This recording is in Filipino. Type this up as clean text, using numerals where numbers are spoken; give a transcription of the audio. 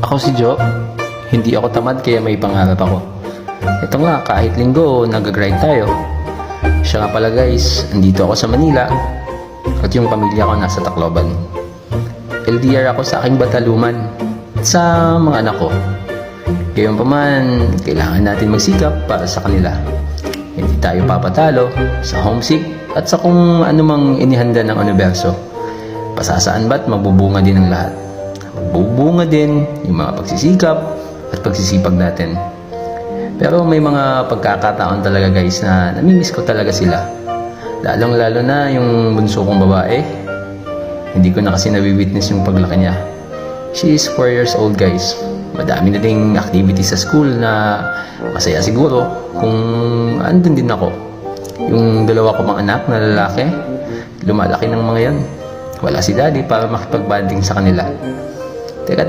Ako si Joe. Hindi ako tamad kaya may pangarap ako. Ito nga, kahit linggo, nag-grind tayo. Siya nga pala guys, andito ako sa Manila at yung pamilya ko nasa Tacloban. LDR ako sa aking bataluman at sa mga anak ko. Gayon pa man, kailangan natin magsikap para sa kanila. Hindi tayo papatalo sa homesick at sa kung anumang inihanda ng universo. Pasasaan ba't magbubunga din ang lahat. Magbubunga din yung mga pagsisikap at pagsisipag natin. Pero may mga pagkakataon talaga guys na namimiss ko talaga sila. Lalong lalo na yung bunso kong babae. Hindi ko na kasi nawi-witness yung paglaki niya. She is 4 years old guys. Madami na ding activities sa school na masaya siguro kung andun din ako. Yung dalawa ko pang anak na lalaki, lumalaki ng mga yan. Wala si daddy para makipag-banding sa kanila. Teka,